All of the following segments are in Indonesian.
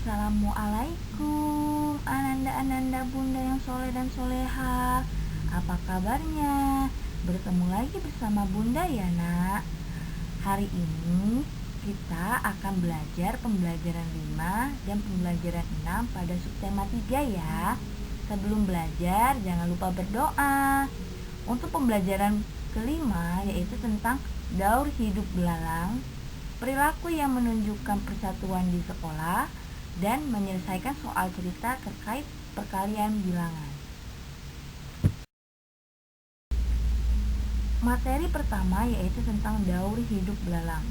Assalamualaikum Ananda bunda yang soleh dan soleha. Apa kabarnya? Bertemu lagi bersama bunda ya nak. Hari ini kita akan belajar pembelajaran 5 dan pembelajaran 6 pada subtema 3 ya. Sebelum belajar jangan lupa berdoa. Untuk pembelajaran kelima yaitu tentang daur hidup belalang, perilaku yang menunjukkan persatuan di sekolah, dan menyelesaikan soal cerita terkait perkalian bilangan. Materi pertama yaitu tentang daur hidup belalang.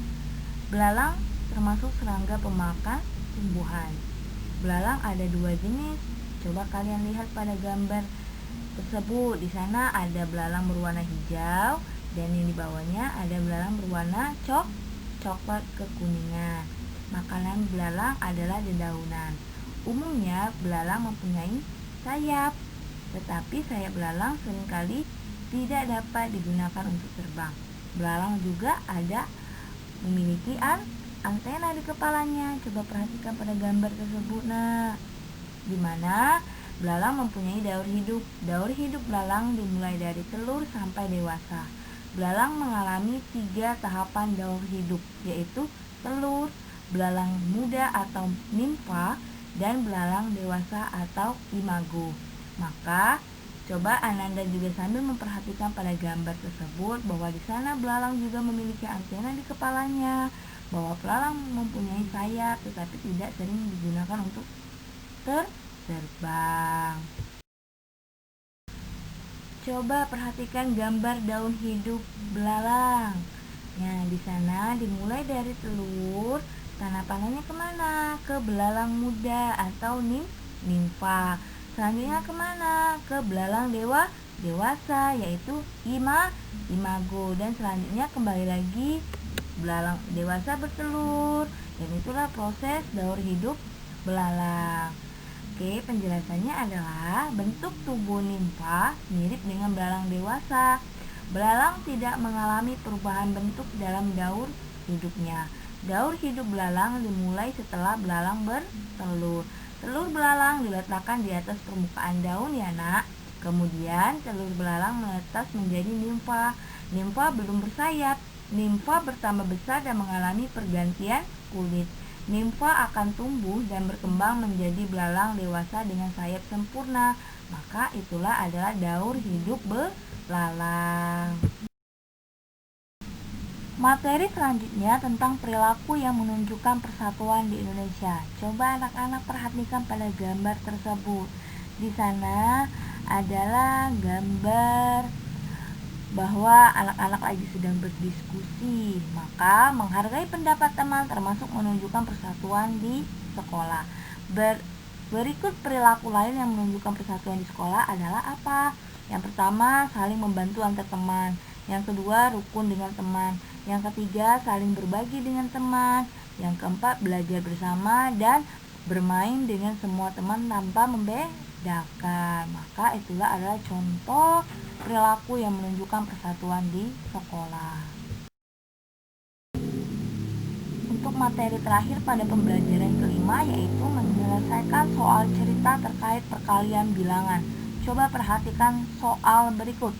Belalang termasuk serangga pemakan tumbuhan. Belalang ada 2 jenis. Coba kalian lihat pada gambar tersebut. Di sana ada belalang berwarna hijau dan yang di bawahnya ada belalang berwarna coklat kekuningan. Makanan belalang adalah dedaunan. Umumnya belalang mempunyai sayap, tetapi sayap belalang seringkali tidak dapat digunakan untuk terbang. Belalang juga ada memiliki antena di kepalanya. Coba perhatikan pada gambar tersebut nah, di mana belalang mempunyai daur hidup. Daur hidup belalang dimulai dari telur sampai dewasa. Belalang mengalami 3 tahapan daur hidup, yaitu telur, belalang muda atau nimfa, dan belalang dewasa atau imago. Maka coba Ananda juga sambil memperhatikan pada gambar tersebut bahwa di sana belalang juga memiliki antena di kepalanya, bahwa belalang mempunyai sayap tetapi tidak sering digunakan untuk terbang. Coba perhatikan gambar daun hidup belalang. Nah, di sana dimulai dari telur, tanah panennya kemana? Ke belalang muda atau nimfa. Selanjutnya kemana? Ke belalang dewasa, yaitu imago. Dan selanjutnya kembali lagi belalang dewasa bertelur. Dan itulah proses daur hidup belalang. Oke, penjelasannya adalah bentuk tubuh nimfa mirip dengan belalang dewasa. Belalang tidak mengalami perubahan bentuk dalam daur hidupnya. Daur hidup belalang dimulai setelah belalang bertelur. Telur belalang diletakkan di atas permukaan daun ya nak. Kemudian telur belalang menetas menjadi nimfa. Nimfa belum bersayap. Nimfa bertambah besar dan mengalami pergantian kulit. Nimfa akan tumbuh dan berkembang menjadi belalang dewasa dengan sayap sempurna. Maka itulah adalah daur hidup belalang. Materi selanjutnya tentang perilaku yang menunjukkan persatuan di Indonesia. Coba anak-anak perhatikan pada gambar tersebut. Di sana adalah gambar bahwa anak-anak lagi sedang berdiskusi. Maka menghargai pendapat teman termasuk menunjukkan persatuan di sekolah. Berikut perilaku lain yang menunjukkan persatuan di sekolah adalah apa? Yang pertama, saling membantu antar teman. Yang kedua, rukun dengan teman. Yang ketiga, saling berbagi dengan teman. Yang keempat, belajar bersama dan bermain dengan semua teman tanpa membedakan. Maka itulah adalah contoh perilaku yang menunjukkan persatuan di sekolah. Untuk materi terakhir pada pembelajaran kelima yaitu menyelesaikan soal cerita terkait perkalian bilangan. Coba perhatikan soal berikut.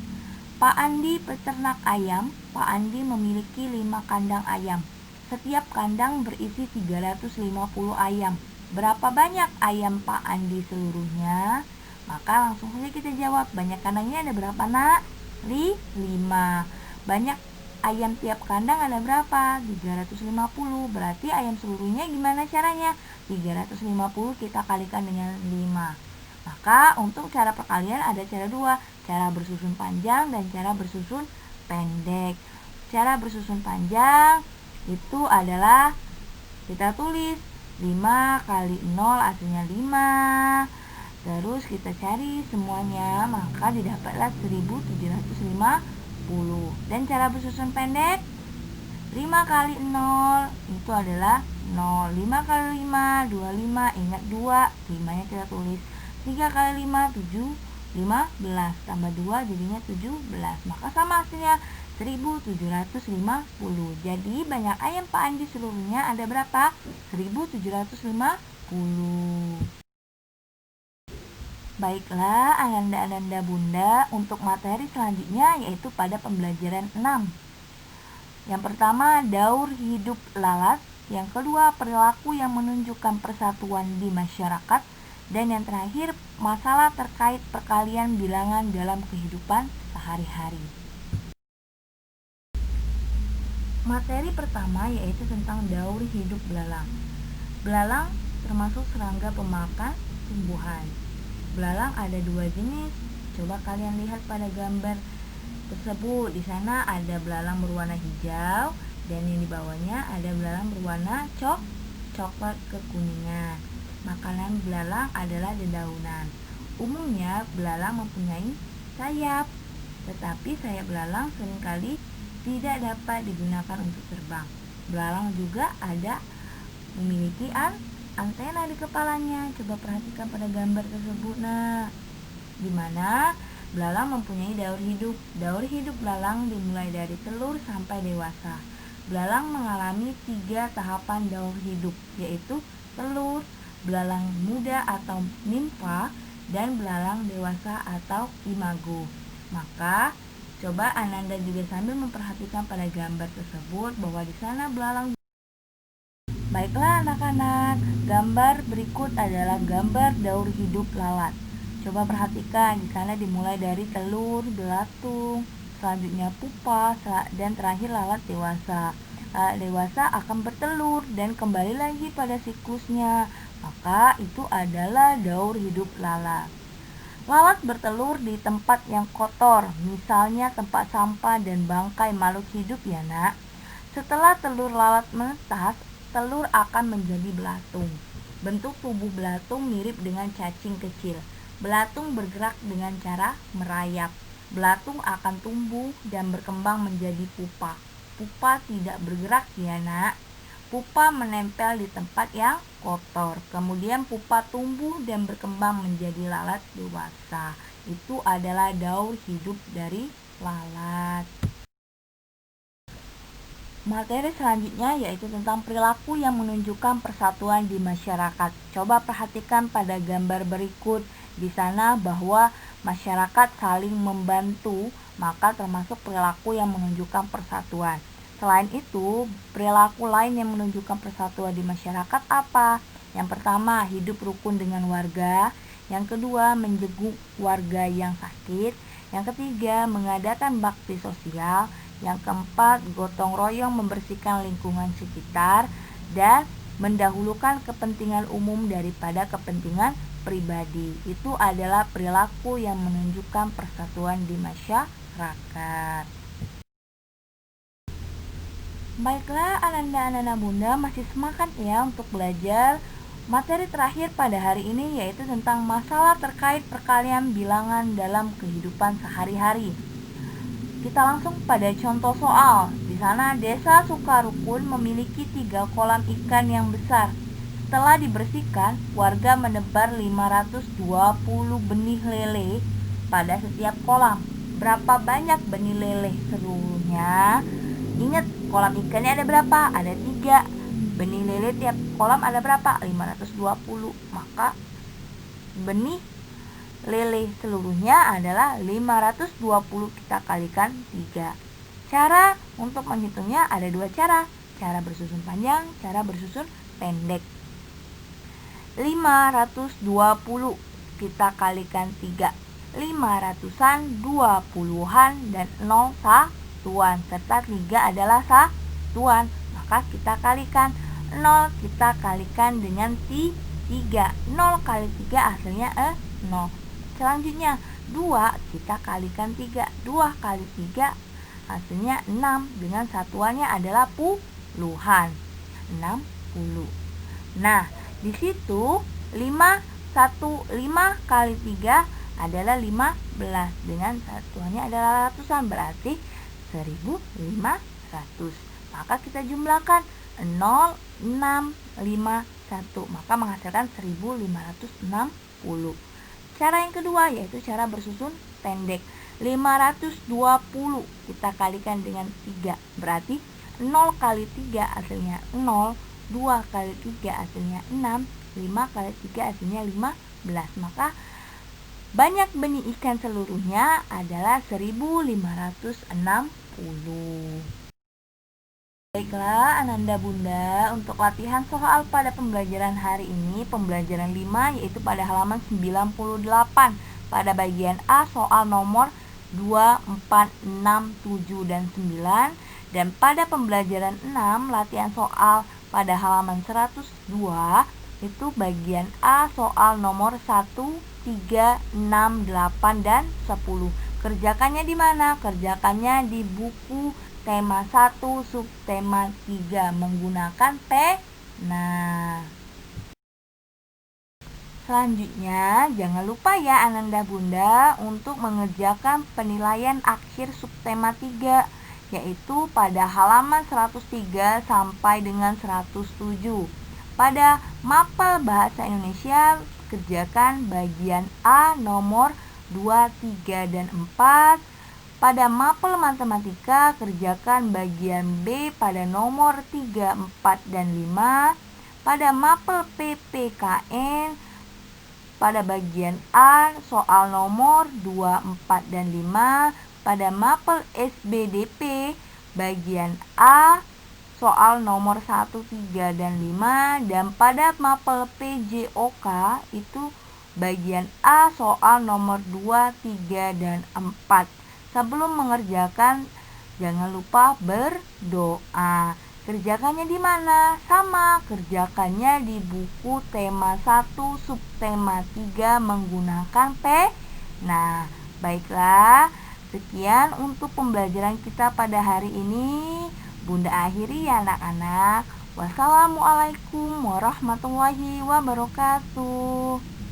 Pak Andi peternak ayam. Pak Andi memiliki 5 kandang ayam. Setiap kandang berisi 350 ayam. Berapa banyak ayam Pak Andi seluruhnya? Maka langsung saja kita jawab. Banyak kandangnya ada berapa nak? 5. Banyak ayam tiap kandang ada berapa? 350. Berarti ayam seluruhnya gimana caranya? 350 kita kalikan dengan 5. Maka untuk cara perkalian ada cara 2. Cara bersusun panjang dan cara bersusun pendek. Cara bersusun panjang itu adalah kita tulis 5 kali 0 hasilnya 5. Terus kita cari semuanya, maka didapatlah 1750. Dan cara bersusun pendek 5 kali 0 itu adalah 0. 5 kali 5 25. Ingat 2, 5 nya kita tulis. 3 kali 5 7, 15 tambah 2 jadinya 17. Maka sama hasilnya 1750. Jadi banyak ayam Pak Andi seluruhnya ada berapa? 1750. Baiklah ananda-ananda bunda, untuk materi selanjutnya yaitu pada pembelajaran 6. Yang pertama, daur hidup lalat. Yang kedua, perilaku yang menunjukkan persatuan di masyarakat. Dan yang terakhir, masalah terkait perkalian bilangan dalam kehidupan sehari-hari. Materi pertama yaitu tentang daur hidup belalang. Belalang termasuk serangga pemakan tumbuhan. Belalang ada dua jenis. Coba kalian lihat pada gambar tersebut. Di sana ada belalang berwarna hijau dan yang di bawahnya ada belalang berwarna coklat kekuningan. Makanan belalang adalah dedaunan. Umumnya belalang mempunyai sayap, tetapi sayap belalang seringkali tidak dapat digunakan untuk terbang. Belalang juga ada memiliki antena di kepalanya. Coba perhatikan pada gambar tersebut, di mana belalang mempunyai daur hidup. Daur hidup belalang dimulai dari telur sampai dewasa. Belalang mengalami 3 tahapan daur hidup, yaitu telur, belalang muda atau nimfa, dan belalang dewasa atau imago. Maka coba Ananda juga sambil memperhatikan pada gambar tersebut bahwa di sana belalang. Baiklah anak-anak, gambar berikut adalah gambar daur hidup lalat. Coba perhatikan, di sana dimulai dari telur, belatung, selanjutnya pupa, dan terakhir lalat dewasa. Lalat dewasa akan bertelur dan kembali lagi pada siklusnya. Maka itu adalah daur hidup lalat. Lalat bertelur di tempat yang kotor, misalnya tempat sampah dan bangkai makhluk hidup ya nak. Setelah telur lalat menetas, telur akan menjadi belatung. Bentuk tubuh belatung mirip dengan cacing kecil. Belatung bergerak dengan cara merayap. Belatung akan tumbuh dan berkembang menjadi pupa. Pupa tidak bergerak ya nak. Pupa menempel di tempat yang kotor. Kemudian pupa tumbuh dan berkembang menjadi lalat dewasa. Itu adalah daur hidup dari lalat. Materi selanjutnya yaitu tentang perilaku yang menunjukkan persatuan di masyarakat. Coba perhatikan pada gambar berikut. Di sana bahwa masyarakat saling membantu, maka termasuk perilaku yang menunjukkan persatuan. Selain itu, perilaku lain yang menunjukkan persatuan di masyarakat apa? Yang pertama, hidup rukun dengan warga. Yang kedua, menjenguk warga yang sakit. Yang ketiga, mengadakan bakti sosial. Yang keempat, gotong royong membersihkan lingkungan sekitar. Dan mendahulukan kepentingan umum daripada kepentingan pribadi. Itu adalah perilaku yang menunjukkan persatuan di masyarakat. Baiklah Ananda-ananda bunda, masih semangat ya untuk belajar. Materi terakhir pada hari ini yaitu tentang masalah terkait perkalian bilangan dalam kehidupan sehari-hari. Kita langsung pada contoh soal. Di sana desa Sukarukun memiliki 3 kolam ikan yang besar. Setelah dibersihkan, warga menebar 520 benih lele pada setiap kolam. Berapa banyak benih lele seluruhnya? Ingat, kolam ikannya ada berapa? Ada 3. Benih lele tiap kolam ada berapa? 520. Maka benih lele seluruhnya adalah 520, kita kalikan 3. Cara untuk menghitungnya ada 2 cara. Cara bersusun panjang, cara bersusun pendek. 520 kita kalikan 3. 500-an, 20-an, dan 0 satuan, serta 3 adalah satuan. Maka kita kalikan 0, kita kalikan dengan 3. 0 kali 3 hasilnya 0. Selanjutnya 2 kita kalikan 3. 2 kali 3 hasilnya 6, dengan satuannya adalah puluhan, 60. Nah, di situ 5 kali 3 adalah 15, dengan satuannya adalah ratusan, berarti 1500. Maka kita jumlahkan 0, 6, 5, 1, maka menghasilkan 1560. Cara yang kedua yaitu cara bersusun pendek. 520 kita kalikan dengan 3, berarti 0 kali 3 hasilnya 0, 2 kali 3 hasilnya 6, 5 kali 3 hasilnya 15. Maka banyak benih ikan seluruhnya adalah 1560. Baiklah Ananda Bunda, untuk latihan soal pada pembelajaran hari ini, pembelajaran 5 yaitu pada halaman 98. Pada bagian A soal nomor 2, 4, 6, 7, dan 9. Dan pada pembelajaran 6 latihan soal pada halaman 102 itu bagian A soal nomor 1, 3, 6, 8, dan 10. Kerjakannya di mana? Kerjakannya di buku tema 1 subtema 3 menggunakan pena. Selanjutnya, jangan lupa ya Ananda Bunda untuk mengerjakan penilaian akhir subtema 3 yaitu pada halaman 103 sampai dengan 107. Pada mapel bahasa Indonesia, kerjakan bagian A nomor 2, 3, dan 4. Pada mapel matematika, kerjakan bagian B pada nomor 3, 4, dan 5. Pada mapel PPKN, pada bagian A soal nomor 2, 4, dan 5. Pada mapel SBDP, bagian A soal nomor 1, 3, dan 5. Dan pada mapel PJOK itu bagian A soal nomor 2, 3, dan 4. Sebelum mengerjakan, jangan lupa berdoa. Kerjakannya di mana? Sama, kerjakannya di buku tema 1 subtema 3 menggunakan pena. Baiklah, sekian untuk pembelajaran kita pada hari ini. Bunda akhiri ya anak-anak. Wassalamualaikum warahmatullahi wabarakatuh.